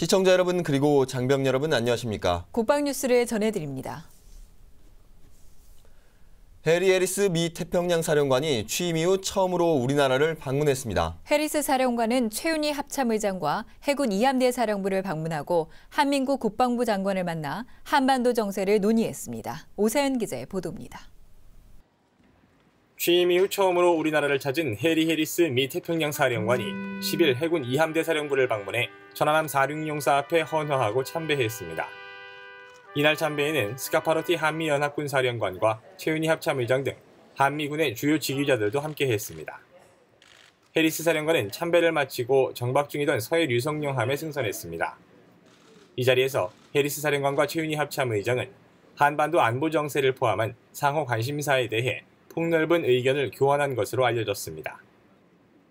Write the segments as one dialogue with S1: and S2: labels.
S1: 시청자 여러분 그리고 장병 여러분 안녕하십니까?
S2: 국방뉴스를 전해드립니다.
S1: 해리 해리스 미 태평양 사령관이 취임 이후 처음으로 우리나라를 방문했습니다.
S2: 해리스 사령관은 최윤희 합참의장과 해군 2함대 사령부를 방문하고 한민국 국방부 장관을 만나 한반도 정세를 논의했습니다. 오사연 기자의 보도입니다.
S3: 취임 이후 처음으로 우리나라를 찾은 해리 해리스 미 태평양 사령관이 10일 해군 2함대 사령부를 방문해 천안함 466사 앞에 헌화하고 참배했습니다. 이날 참배에는 스카파로티 한미연합군 사령관과 최윤희 합참의장 등 한미군의 주요 지휘자들도 함께했습니다. 해리스 사령관은 참배를 마치고 정박 중이던 서해 류성룡함에 승선했습니다. 이 자리에서 해리스 사령관과 최윤희 합참의장은 한반도 안보 정세를 포함한 상호 관심사에 대해 폭넓은 의견을 교환한 것으로 알려졌습니다.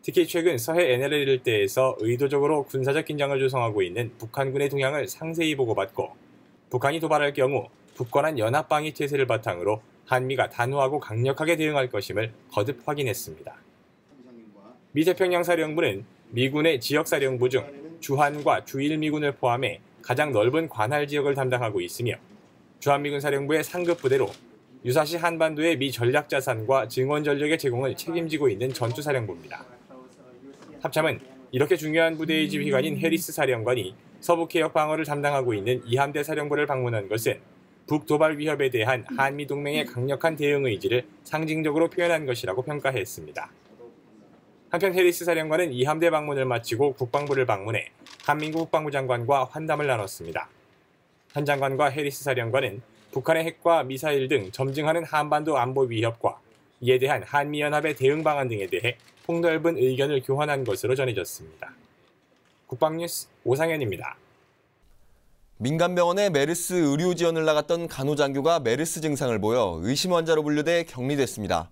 S3: 특히 최근 서해 NLL 일대에서 의도적으로 군사적 긴장을 조성하고 있는 북한군의 동향을 상세히 보고받고 북한이 도발할 경우 굳건한 연합방위 태세를 바탕으로 한미가 단호하고 강력하게 대응할 것임을 거듭 확인했습니다. 미 태평양 사령부는 미군의 지역사령부 중 주한과 주1미군을 포함해 가장 넓은 관할 지역을 담당하고 있으며 주한미군 사령부의 상급 부대로 유사시 한반도의 미 전략자산과 증원 전력의 제공을 책임지고 있는 전투사령부입니다. 합참은 이렇게 중요한 부대의 지휘관인 해리스 사령관이 서북해역 방어를 담당하고 있는 2함대 사령부를 방문한 것은 북도발 위협에 대한 한미동맹의 강력한 대응 의지를 상징적으로 표현한 것이라고 평가했습니다. 한편 해리스 사령관은 2함대 방문을 마치고 국방부를 방문해 한민국 국방부 장관과 환담을 나눴습니다. 한 장관과 해리스 사령관은 북한의 핵과 미사일 등 점증하는 한반도 안보 위협과 이에 대한 한미연합의 대응 방안 등에 대해 폭넓은 의견을 교환한 것으로 전해졌습니다. 국방뉴스 오상현입니다.
S1: 민간병원에 메르스 의료 지원을 나갔던 간호장교가 메르스 증상을 보여 의심 환자로 분류돼 격리됐습니다.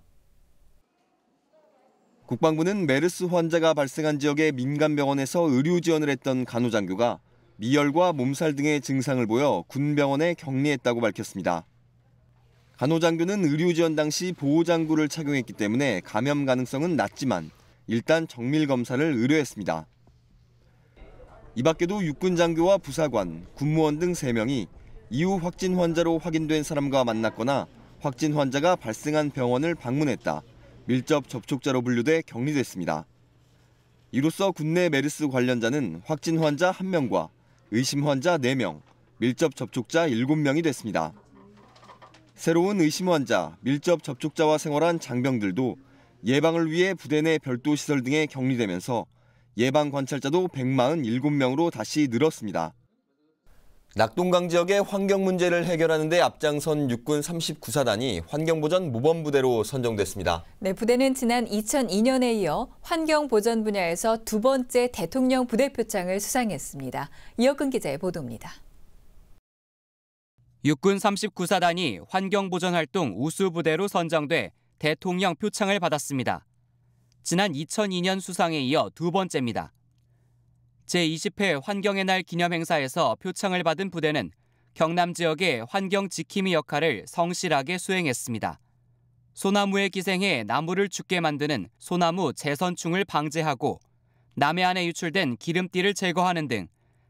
S1: 국방부는 메르스 환자가 발생한 지역의 민간병원에서 의료 지원을 했던 간호장교가 미열과 몸살 등의 증상을 보여 군병원에 격리했다고 밝혔습니다. 간호장교는 의료 지원 당시 보호장구를 착용했기 때문에 감염 가능성은 낮지만 일단 정밀 검사를 의뢰했습니다. 이 밖에도 육군장교와 부사관, 군무원 등 3명이 이후 확진 환자로 확인된 사람과 만났거나 확진 환자가 발생한 병원을 방문했다. 밀접 접촉자로 분류돼 격리됐습니다. 이로써 국내 메르스 관련자는 확진 환자 1명과 의심 환자 4명, 밀접 접촉자 7명이 됐습니다. 새로운 의심 환자, 밀접 접촉자와 생활한 장병들도 예방을 위해 부대 내 별도 시설 등에 격리되면서 예방 관찰자도 147명으로 다시 늘었습니다. 낙동강 지역의 환경 문제를 해결하는 데 앞장선 육군 39사단이 환경보전 모범부대로 선정됐습니다.
S2: 네, 부대는 지난 2002년에 이어 환경보전 분야에서 2번째 대통령 부대표창을 수상했습니다. 이혁근 기자의 보도입니다.
S4: 육군 39사단이 환경보전활동 우수부대로 선정돼 대통령 표창을 받았습니다. 지난 2002년 수상에 이어 2번째입니다. 제20회 환경의 날 기념 행사에서 표창을 받은 부대는 경남 지역의 환경 지킴이 역할을 성실하게 수행했습니다. 소나무에 기생해 나무를 죽게 만드는 소나무 재선충을 방제하고 남해안에 유출된 기름띠를 제거하는 등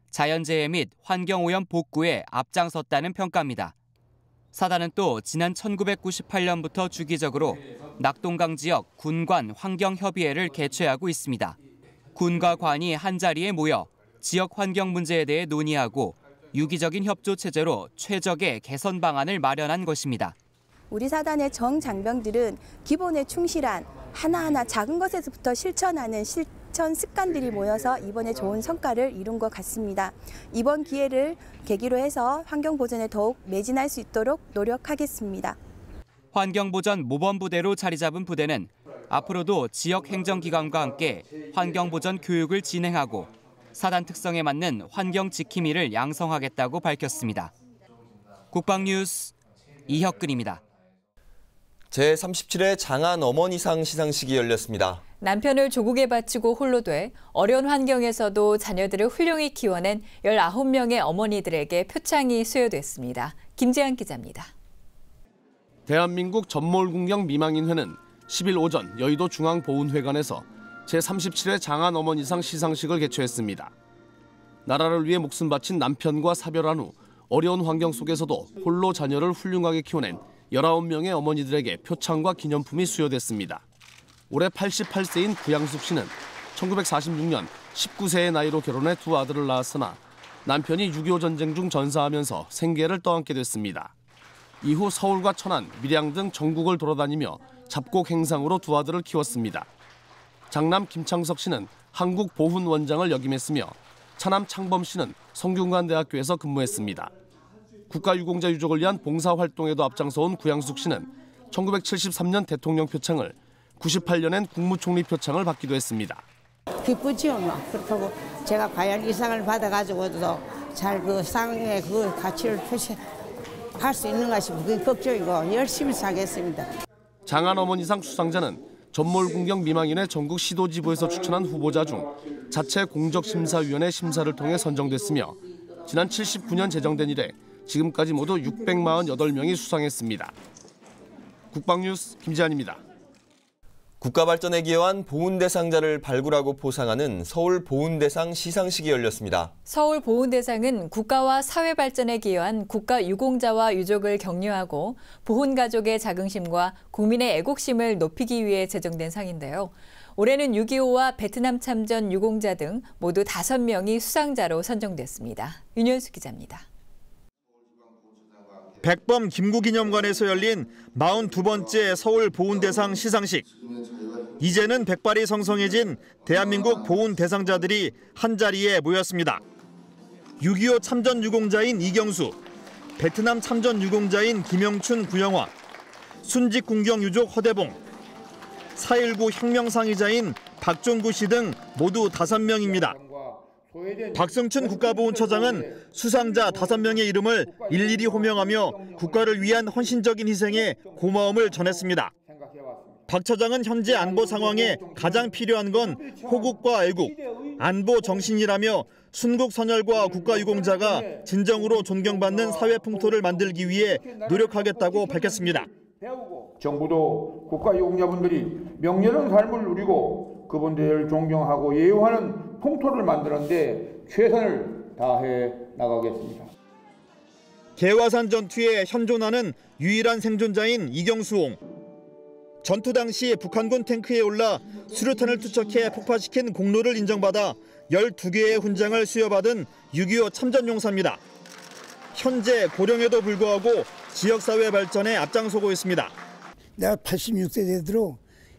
S4: 자연재해 및 환경오염 복구에 앞장섰다는 평가입니다. 사단은 또 지난 1998년부터 주기적으로 낙동강 지역 군관 환경협의회를 개최하고 있습니다. 군과 관이 한자리에 모여 지역 환경 문제에 대해 논의하고 유기적인 협조 체제로 최적의 개선 방안을 마련한 것입니다.
S5: 우리 사단의 정장병들은 기본에 충실한 하나하나 작은 것에서부터 실천하는 실천 습관들이 모여서 이번에 좋은 성과를 이룬 것 같습니다. 이번 기회를 계기로 해서 환경보전에 더욱 매진할 수 있도록 노력하겠습니다. 환경보전
S4: 모범부대로 자리 잡은 부대는 앞으로도 지역 행정기관과 함께 환경보전 교육을 진행하고 사단 특성에 맞는 환경 지킴이를 양성하겠다고 밝혔습니다. 국방뉴스 이혁근입니다.
S1: 제37회 장안 어머니상 시상식이 열렸습니다.
S2: 남편을 조국에 바치고 홀로 돼 어려운 환경에서도 자녀들을 훌륭히 키워낸 19명의 어머니들에게 표창이 수여됐습니다. 김재한 기자입니다.
S6: 대한민국 전몰군경 미망인회는 10일 오전 여의도 중앙보훈회관에서 제37회 장안 어머니상 시상식을 개최했습니다. 나라를 위해 목숨 바친 남편과 사별한 후 어려운 환경 속에서도 홀로 자녀를 훌륭하게 키워낸 19명의 어머니들에게 표창과 기념품이 수여됐습니다. 올해 88세인 구양숙 씨는 1946년 19세의 나이로 결혼해 두 아들을 낳았으나 남편이 6.25 전쟁 중 전사하면서 생계를 떠안게 됐습니다. 이후 서울과 천안, 밀양 등 전국을 돌아다니며 잡곡 행상으로 두 아들을 키웠습니다. 장남 김창석 씨는 한국보훈원장을 역임했으며 차남 창범 씨는 성균관대학교에서 근무했습니다. 국가유공자 유족을 위한 봉사활동에도 앞장서온 구양숙 씨는 1973년 대통령 표창을, 98년엔 국무총리 표창을 받기도 했습니다.
S7: 기쁘죠. 그렇다고 제가 과연 이 상을 받아가지고도 잘 그 상의 그 가치를 표시할 수 있는 것이 그게 걱정이고 열심히 사겠습니다.
S6: 장안 어머니상 수상자는 전몰군경 미망인회 전국 시도지부에서 추천한 후보자 중 자체 공적심사위원회 심사를 통해 선정됐으며 지난 79년 제정된 이래 지금까지 모두 648명이 수상했습니다. 국방뉴스 김지한입니다.
S1: 국가발전에 기여한 보훈대상자를 발굴하고 포상하는 서울보훈대상 시상식이 열렸습니다.
S2: 서울보훈대상은 국가와 사회 발전에 기여한 국가유공자와 유족을 격려하고 보훈가족의 자긍심과 국민의 애국심을 높이기 위해 제정된 상인데요. 올해는 6.25와 베트남 참전 유공자 등 모두 5명이 수상자로 선정됐습니다. 윤현수 기자입니다.
S8: 백범 김구기념관에서 열린 42번째 서울보훈대상 시상식. 이제는 백발이 성성해진 대한민국 보훈 대상자들이 한자리에 모였습니다. 6.25 참전 유공자인 이경수, 베트남 참전 유공자인 김영춘 구영화, 순직 군경 유족 허대봉, 4.19 혁명 상의자인 박종구 씨 등 모두 5명입니다. 박성춘 국가보훈처장은 수상자 5명의 이름을 일일이 호명하며 국가를 위한 헌신적인 희생에 고마움을 전했습니다. 박 처장은 현재 안보 상황에 가장 필요한 건 호국과 애국, 안보 정신이라며 순국 선열과 국가유공자가 진정으로 존경받는 사회 풍토를 만들기 위해 노력하겠다고 밝혔습니다.
S9: 정부도 국가유공자분들이 명예로운 삶을 누리고 그분들을 존경하고 예우하는 풍토를 만드는 데 최선을 다해 나가겠습니다.
S8: 개화산 전투에 현존하는 유일한 생존자인 이경수옹. 전투 당시 북한군 탱크에 올라 수류탄을 투척해 폭파시킨 공로를 인정받아 12개의 훈장을 수여받은 6.25 참전용사입니다. 현재 고령에도 불구하고 지역사회 발전에 앞장서고 있습니다.
S10: 내가 86세 되도록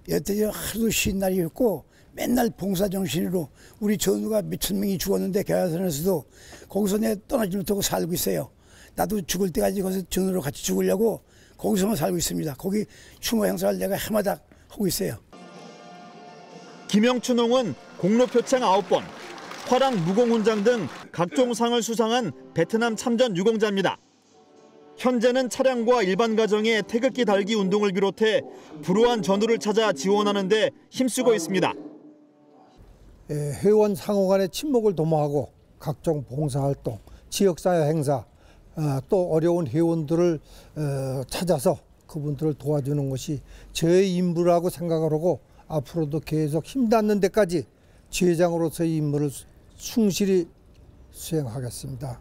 S10: 여태까지 하루도 쉰 날이 없고 맨날 봉사정신으로 우리 전우가 몇천 명이 죽었는데 개화산에서도 거기서 내가 떠나지 못하고 살고 있어요. 나도 죽을 때까지 거기서 전우로 같이 죽으려고 거기서만 살고 있습니다. 거기 추모 행사를 내가 해마다 하고 있어요.
S8: 김영춘홍은 공로표창 9번, 화랑 무공훈장 등 각종 상을 수상한 베트남 참전 유공자입니다. 현재는 차량과 일반 가정의 태극기 달기 운동을 비롯해 불우한 전우를 찾아 지원하는 데 힘쓰고 있습니다.
S11: 회원 상호 간의 친목을 도모하고 각종 봉사활동, 지역사회 행사, 또 어려운 회원들을 찾아서 그분들을 도와주는 것이 저의 임무라고 생각을 하고 앞으로도 계속 힘닿는 데까지 지회장으로서의 임무를 충실히 수행하겠습니다.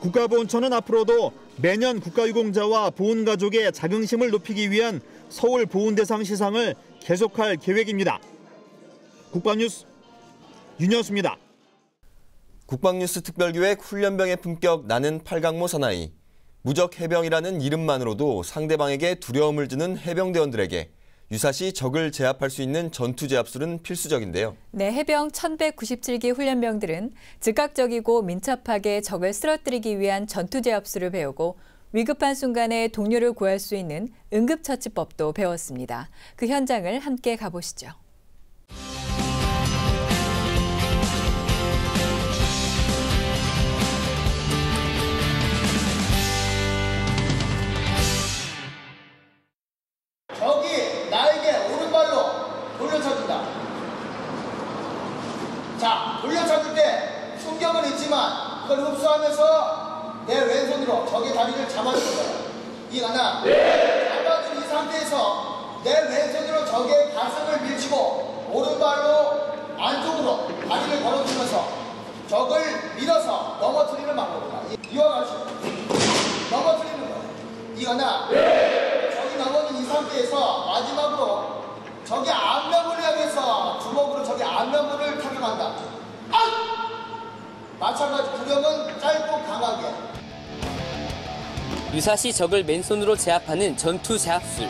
S8: 국가보훈처는 앞으로도 매년 국가유공자와 보훈가족의 자긍심을 높이기 위한 서울보훈대상 시상을 계속할 계획입니다. 국방뉴스 윤현수입니다.
S1: 국방뉴스 특별기획 훈련병의 품격 나는 팔강모 사나이. 무적 해병이라는 이름만으로도 상대방에게 두려움을 주는 해병대원들에게 유사시 적을 제압할 수 있는 전투 제압술은 필수적인데요.
S2: 네, 해병 1197기 훈련병들은 즉각적이고 민첩하게 적을 쓰러뜨리기 위한 전투 제압술을 배우고 위급한 순간에 동료를 구할 수 있는 응급처치법도 배웠습니다. 그 현장을 함께 가보시죠.
S12: 적이 나에게 오른발로 돌려쳐준다. 자, 돌려쳐줄 때 충격은 있지만 그걸 흡수하면서 내 왼손으로 적의 다리를 잡아주는 거야. 이거나 잡아준 이 상태에서 내 왼손으로 적의 가슴을 밀치고 오른발로 안쪽으로 다리를 걸어주면서 적을 밀어서 넘어뜨리는 방법이다. 이와 같이 넘어뜨리는 거야. 이거나 적이 넘어진 이 상태에서 마지막으로 적의 안면부를 향해서 주먹으로 적의 안면부를 타격한다. 마찬가지 구경은 짧고 강하게.
S13: 유사시 적을 맨손으로 제압하는 전투 제압술.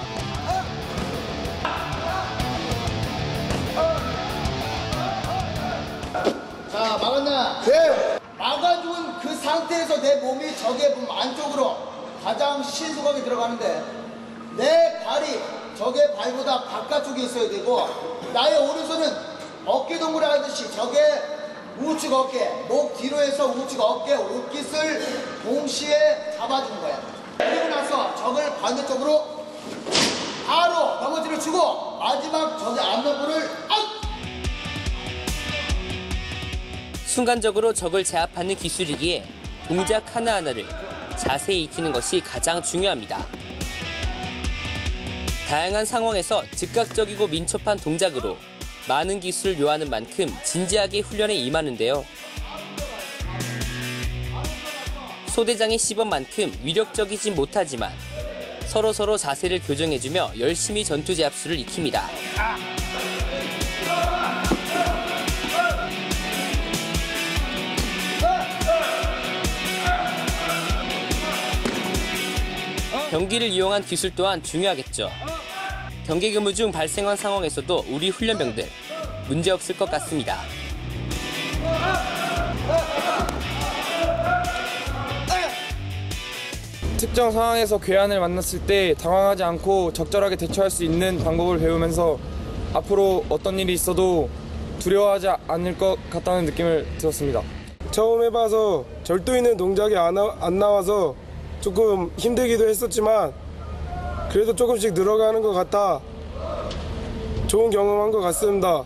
S12: 자, 막았나? 네. 막아준 그 상태에서 내 몸이 적의 몸 안쪽으로 가장 신속하게 들어가는데 내 발이 적의 발보다 바깥쪽에 있어야 되고 나의 오른손은 어깨 동무를 하듯이 적의 우측 어깨, 목 뒤로 해서 우측 어깨, 옷깃을 동시에 잡아주는 거야. 그리고 나서 적을 반대쪽으로 바로 넘어지를 주고 마지막 적의 앞면부를
S13: 순간적으로 적을 제압하는 기술이기에 동작 하나하나를 자세히 익히는 것이 가장 중요합니다. 다양한 상황에서 즉각적이고 민첩한 동작으로 많은 기술을 요하는 만큼 진지하게 훈련에 임하는데요. 소대장의 시범만큼 위력적이진 못하지만 서로 자세를 교정해주며 열심히 전투 제압술을 익힙니다. 경기를 이용한 기술 또한 중요하겠죠. 경계 근무 중 발생한 상황에서도 우리 훈련병들 문제없을 것 같습니다.
S14: 특정 상황에서 괴한을 만났을 때 당황하지 않고 적절하게 대처할 수 있는 방법을 배우면서 앞으로 어떤 일이 있어도 두려워하지 않을 것 같다는 느낌을 들었습니다.
S15: 처음 해봐서 절도 있는 동작이 안 나와서 조금 힘들기도 했었지만 그래도 조금씩 늘어가는 것 같아 좋은 경험한 것 같습니다.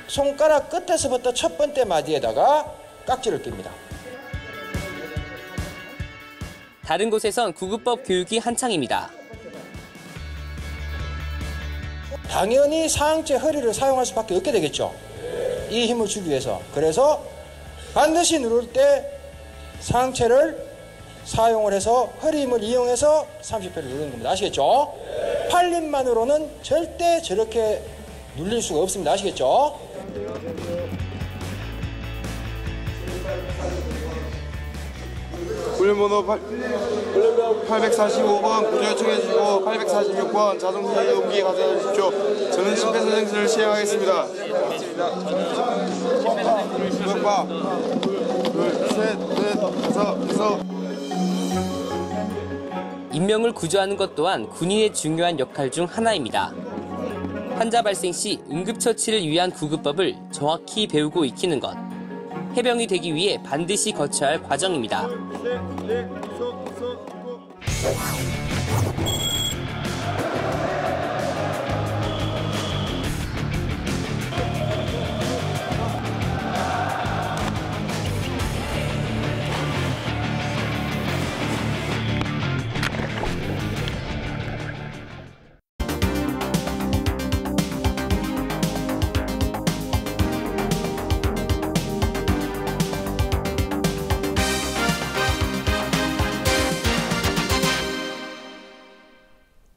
S16: 손가락 끝에서부터 첫 번째 마디에다가 깍지를 낍니다.
S13: 다른 곳에선 구급법 교육이 한창입니다.
S16: 당연히 상체 허리를 사용할 수밖에 없게 되겠죠. 이 힘을 주기 위해서. 그래서 반드시 누를 때 상체를 사용을 해서 허리 힘을 이용해서 30회를 누르는 겁니다. 아시겠죠? 팔림만으로는 절대 저렇게 눌릴 수가 없습니다. 아시겠죠?
S15: 훈련번호 845번 구조 요청해 주시고 846번 자동차 이용기 가져다 주십시오. 저는 심폐소생술을 시행하겠습니다. 구역과 둘, 셋, 넷, 다섯.
S13: 인명을 구조하는 것 또한 군인의 중요한 역할 중 하나입니다. 환자 발생 시 응급처치를 위한 구급법을 정확히 배우고 익히는 것. 해병이 되기 위해 반드시 거쳐야 할 과정입니다.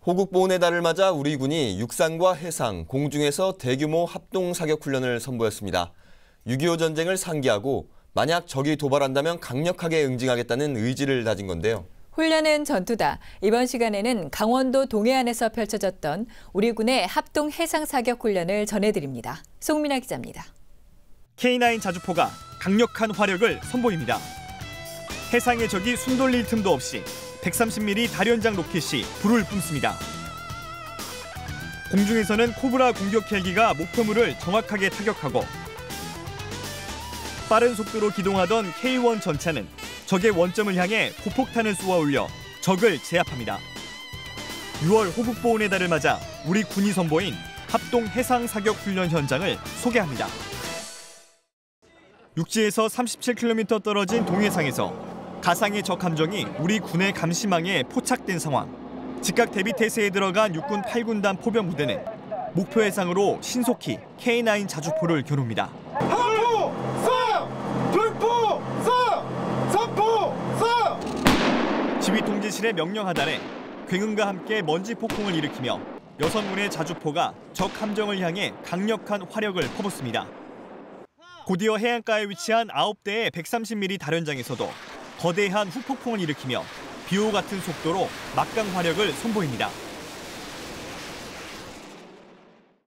S1: 호국보훈의 달을 맞아 우리 군이 육상과 해상, 공중에서 대규모 합동 사격 훈련을 선보였습니다. 6.25 전쟁을 상기하고 만약 적이 도발한다면 강력하게 응징하겠다는 의지를 다진 건데요.
S2: 훈련은 전투다. 이번 시간에는 강원도 동해안에서 펼쳐졌던 우리 군의 합동 해상 사격 훈련을 전해드립니다. 송민아 기자입니다.
S17: K9 자주포가 강력한 화력을 선보입니다. 해상의 적이 숨 돌릴 틈도 없이 130mm 다련장 로켓이 불을 뿜습니다. 공중에서는 코브라 공격 헬기가 목표물을 정확하게 타격하고 빠른 속도로 기동하던 K1 전차는 적의 원점을 향해 포폭탄을 쏘아 올려 적을 제압합니다. 6월 호국보훈의 달을 맞아 우리 군이 선보인 합동 해상 사격 훈련 현장을 소개합니다. 육지에서 37km 떨어진 동해상에서 가상의 적 함정이 우리 군의 감시망에 포착된 상황. 즉각 대비 태세에 들어간 육군 8군단 포병 부대는 목표 해상으로 신속히 K9 자주포를 겨눕니다.
S15: 하포 쏴! 불포 쏴! 삼포 쏴!
S17: 지휘 통제실의 명령 하단에 굉음과 함께 먼지 폭풍을 일으키며 6문의 자주포가 적 함정을 향해 강력한 화력을 퍼붓습니다. 곧이어 해안가에 위치한 9대의 130mm 다련장에서도 거대한 후폭풍을 일으키며 비호 같은 속도로 막강 화력을 선보입니다.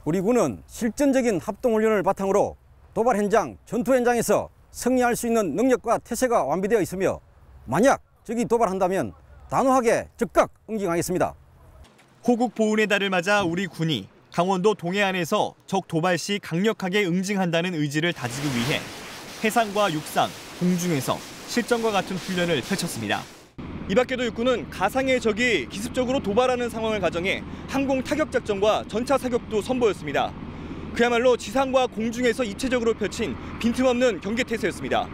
S18: 우리 군은 실전적인 합동훈련을 바탕으로 도발 현장, 전투 현장에서 승리할 수 있는 능력과 태세가 완비되어 있으며 만약 적이 도발한다면 단호하게 즉각 응징하겠습니다.
S17: 호국 보훈의 달을 맞아 우리 군이 강원도 동해안에서 적 도발 시 강력하게 응징한다는 의지를 다지기 위해 해상과 육상, 공중에서 실전과 같은 훈련을 펼쳤습니다. 이 밖에도 육군은 가상의 적이 기습적으로 도발하는 상황을 가정해 항공 타격 작전과 전차 사격도 선보였습니다. 그야말로 지상과 공중에서 입체적으로 펼친 빈틈없는 경계태세였습니다.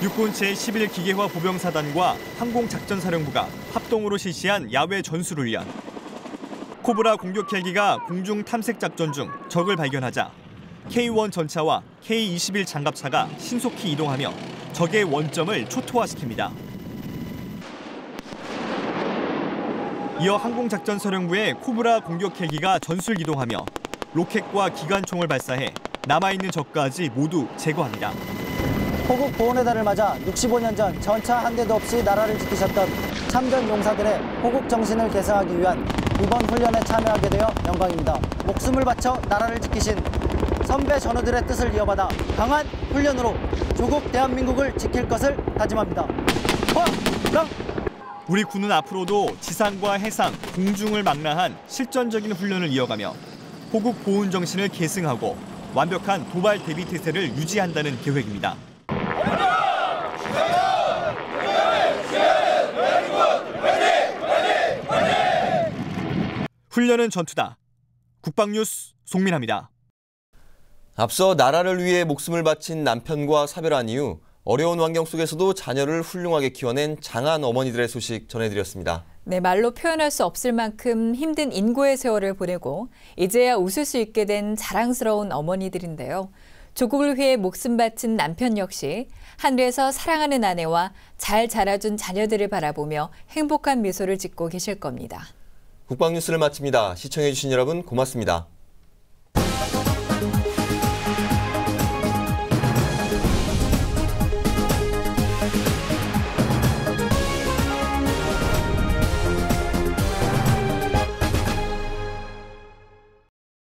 S17: 육군 제11기계화 보병사단과 항공작전사령부가 합동으로 실시한 야외 전술훈련. 코브라 공격 헬기가 공중 탐색 작전 중 적을 발견하자 K1 전차와 K21 장갑차가 신속히 이동하며 적의 원점을 초토화시킵니다. 이어 항공작전사령부의 코브라 공격 헬기가 전술 기동하며 로켓과 기관총을 발사해 남아있는 적까지 모두 제거합니다.
S19: 호국 보훈의 달을 맞아 65년 전 전차 한 대도 없이 나라를 지키셨던 참전 용사들의 호국 정신을 계승하기 위한 이번 훈련에 참여하게 되어 영광입니다. 목숨을 바쳐 나라를 지키신 선배 전우들의 뜻을 이어받아 강한 훈련으로 조국 대한민국을 지킬 것을 다짐합니다. 화랑!
S17: 우리 군은 앞으로도 지상과 해상, 공중을 망라한 실전적인 훈련을 이어가며 호국 보훈 정신을 계승하고 완벽한 도발 대비 태세를 유지한다는 계획입니다. 훈련은 전투다. 국방뉴스 송민아입니다.
S1: 앞서 나라를 위해 목숨을 바친 남편과 사별한 이후 어려운 환경 속에서도 자녀를 훌륭하게 키워낸 장한 어머니들의 소식 전해드렸습니다.
S2: 네, 말로 표현할 수 없을 만큼 힘든 인고의 세월을 보내고 이제야 웃을 수 있게 된 자랑스러운 어머니들인데요. 조국을 위해 목숨 바친 남편 역시 하늘에서 사랑하는 아내와 잘 자라준 자녀들을 바라보며 행복한 미소를 짓고 계실 겁니다.
S1: 국방뉴스를 마칩니다. 시청해주신 여러분 고맙습니다.